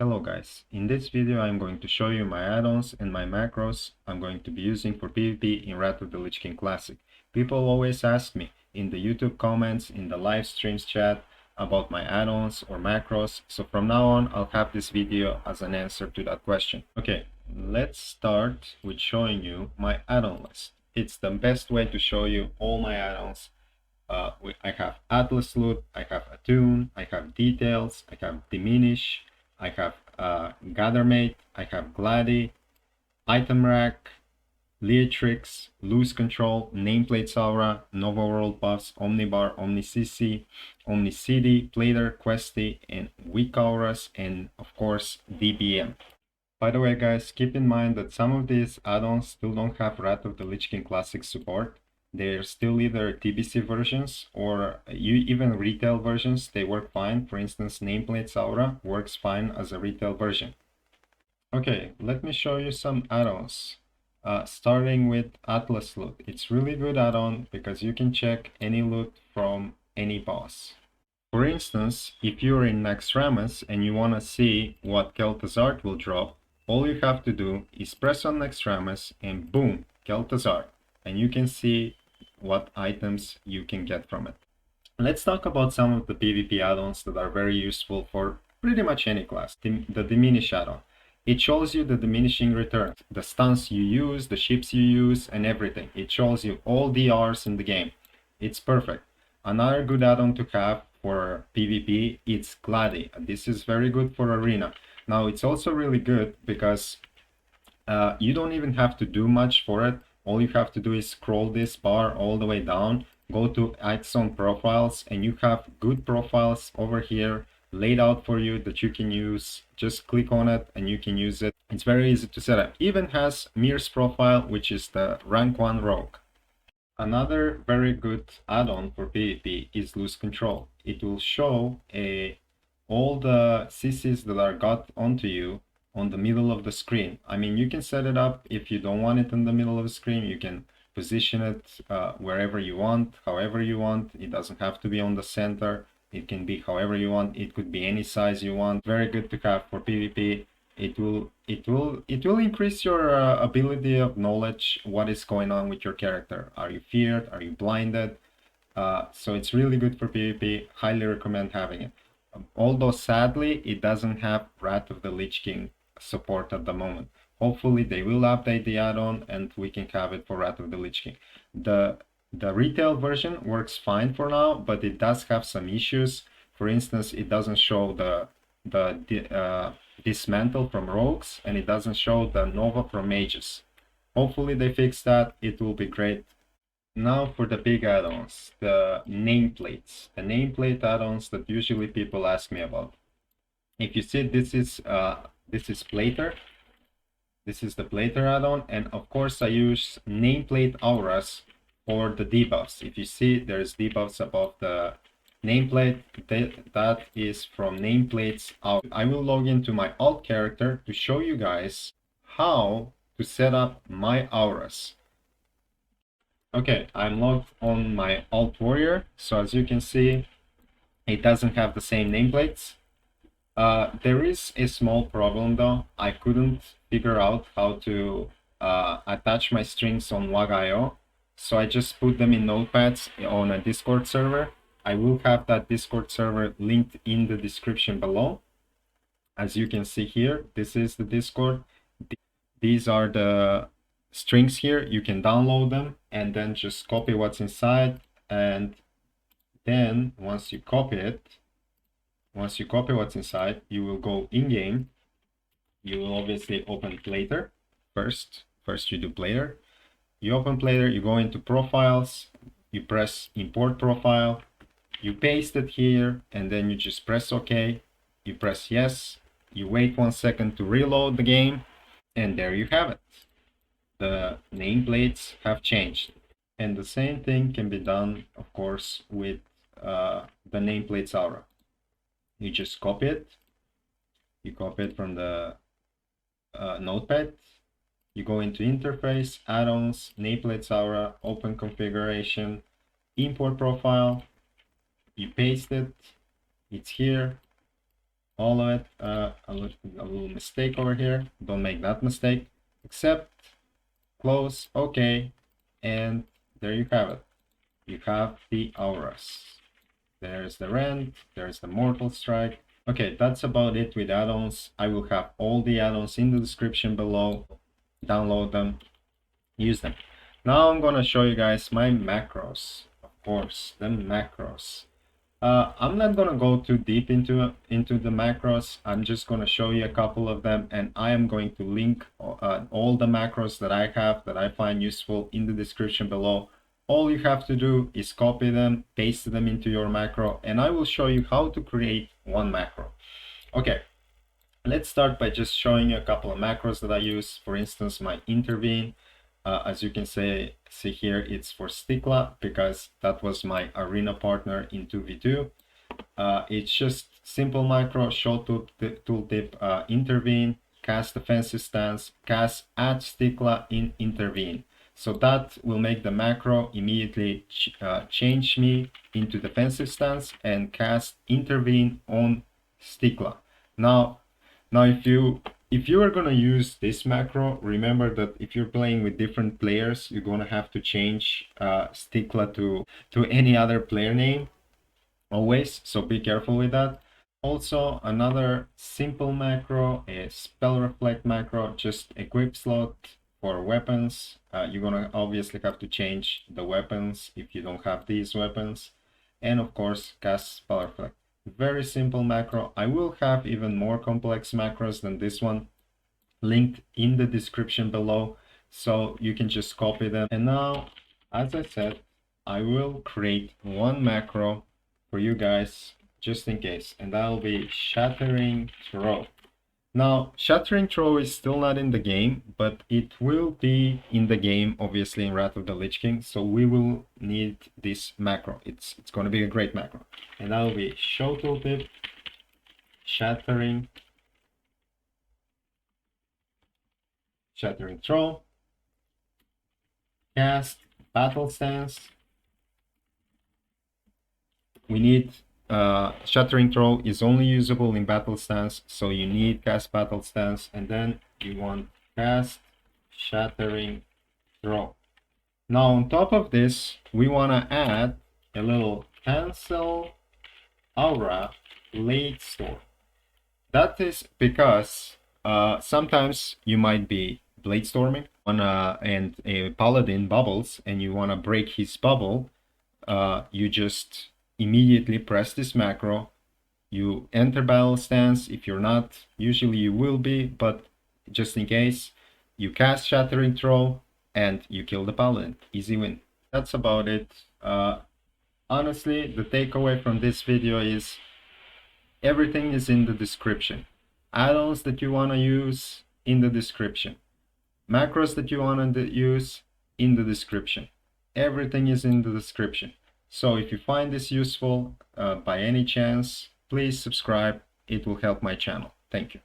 Hello guys, in this video I'm going to show you my add-ons and my macros I'm going to be using for PvP in Wrath of the Lich King Classic. People always ask me in the YouTube comments, in the live streams chat about my add-ons or macros, so from now on I'll have this video as an answer to that question. Okay, let's start with showing you my add-on list. It's the best way to show you all my add-ons. I have AtlasLoot, I have Addon, I have Details, I have Diminish, I have Gathermate, I have Gladdy, Item Rack, Leatrix, LoseControl, NameplatesAuras, Nova World Buffs, Omnibar, OmniCC, OmniCD, Plater, Questy, and Weak Auras, and of course DBM. By the way guys, keep in mind that some of these add-ons still don't have Wrath of the Lich King Classic support. They're still either TBC versions or even retail versions. They work fine. For instance, NameplatesAuras works fine as a retail version. Okay, let me show you some add-ons. Starting with AtlasLoot. It's really good add-on because you can check any loot from any boss. For instance, if you're in Naxxramas and you want to see what Kel'Thuzad will drop, all you have to do is press on Naxxramas and boom, Kel'Thuzad, and you can see what items you can get from it. Let's talk about some of the PvP add-ons that are very useful for pretty much any class. The Diminish add-on. It shows you the diminishing returns, the stunts you use, the ships you use, and everything. It shows you all DRs in the game. It's perfect. Another good add-on to have for PvP is Gladdy. This is very good for Arena. Now it's also really good because you don't even have to do much for it. All you have to do is scroll this bar all the way down, go to Addon profiles, and you have good profiles over here laid out for you that you can use. Just click on it and you can use it. It's very easy to set up. Even has Mir's profile, which is the rank 1 rogue. Another very good add-on for PvP is LoseControl. It will show all the CCs that are got onto you on the middle of the screen. I mean, you can set it up if you don't want it in the middle of the screen. You can position it wherever you want, however you want. It doesn't have to be on the center. It can be however you want. It could be any size you want. Very good to have for PvP. It will increase your ability of knowledge what is going on with your character. Are you feared? Are you blinded? So it's really good for PvP. Highly recommend having it. Although sadly it doesn't have Wrath of the Lich King support at the moment. Hopefully they will update the add-on and we can have it for Wrath of the Lich King. The retail version works fine for now, but it does have some issues. For instance, it doesn't show the dismantle from rogues, and it doesn't show the nova from mages. Hopefully they fix that. It will be great. Now for the big add-ons, the nameplates. The nameplate add-ons that usually people ask me about. If you see, this is Plater. This is the Plater add-on, and of course I use NameplatesAuras for the debuffs. If you see, there's debuffs above the nameplate. That is from NameplatesAuras. I will log into my alt character to show you guys how to set up my auras. Okay, I'm logged on my alt warrior, so as you can see, it doesn't have the same nameplates. There is a small problem though. I couldn't figure out how to attach my strings on WotLK, so I just put them in notepads on a Discord server. I will have that Discord server linked in the description below. As you can see here, this is the Discord. These are the strings here. You can download them and then just copy what's inside, and then once you copy what's inside, you will go in game. You will obviously open Plater first you do Plater. You open Plater, you go into profiles, you press import profile, you paste it here, and then you just press OK. You press yes, you wait 1 second to reload the game, and there you have it. The nameplates have changed, and the same thing can be done of course with the NameplatesAuras. You just copy it, from the notepad, you go into interface, add-ons, NameplatesAuras, open configuration, import profile, you paste it, it's here, all of it. a little mistake over here. Don't make that mistake. Accept, close, okay, and there you have it. You have the auras. There's the rend, there's the mortal strike. Okay, that's about it with add-ons. I will have all the add-ons in the description below. Download them, use them. Now I'm gonna show you guys my macros. Of course, the macros. I'm not gonna go too deep into the macros. I'm just gonna show you a couple of them, and I am going to link all the macros that I have that I find useful in the description below. All you have to do is copy them, paste them into your macro, and I will show you how to create one macro. Okay, let's start by just showing you a couple of macros that I use. For instance, my intervene. As you can see here, it's for Stikla because that was my arena partner in 2v2. It's just simple macro, short tooltip, intervene, cast defensive stance, cast add Stikla in intervene. So that will make the macro immediately change me into defensive stance and cast intervene on Stikla. Now if you are going to use this macro, remember that if you're playing with different players, you're going to have to change Stikla to any other player name always, so be careful with that. Also, another simple macro is spell reflect macro, just equip slot for weapons. You're going to obviously have to change the weapons if you don't have these weapons, and of course cast spell reflect. Very simple macro. I will have even more complex macros than this one linked in the description below, so you can just copy them. And now, as I said, I will create one macro for you guys just in case, and that'll be Shattering Throw. Now, Shattering Throw is still not in the game, but it will be in the game, obviously, in Wrath of the Lich King, so we will need this macro. It's going to be a great macro. And that will be Show Tooltip, Shattering Throw, cast Battle Stance. We need Shattering Throw is only usable in Battle Stance, so you need cast Battle Stance, and then you want cast Shattering Throw. Now on top of this, we want to add a little cancelaura Bladestorm. That is because sometimes you might be Bladestorming on and a paladin bubbles, and you want to break his bubble. You just immediately press this macro, you enter battle stance. If you're not, usually you will be, but just in case, you cast Shattering Throw and you kill the paladin. Easy win. That's about it. Honestly, the takeaway from this video is everything is in the description. Add-ons that you want to use, in the description. Macros that you want to use, in the description. Everything is in the description. So if you find this useful by any chance, please subscribe. It will help my channel. Thank you.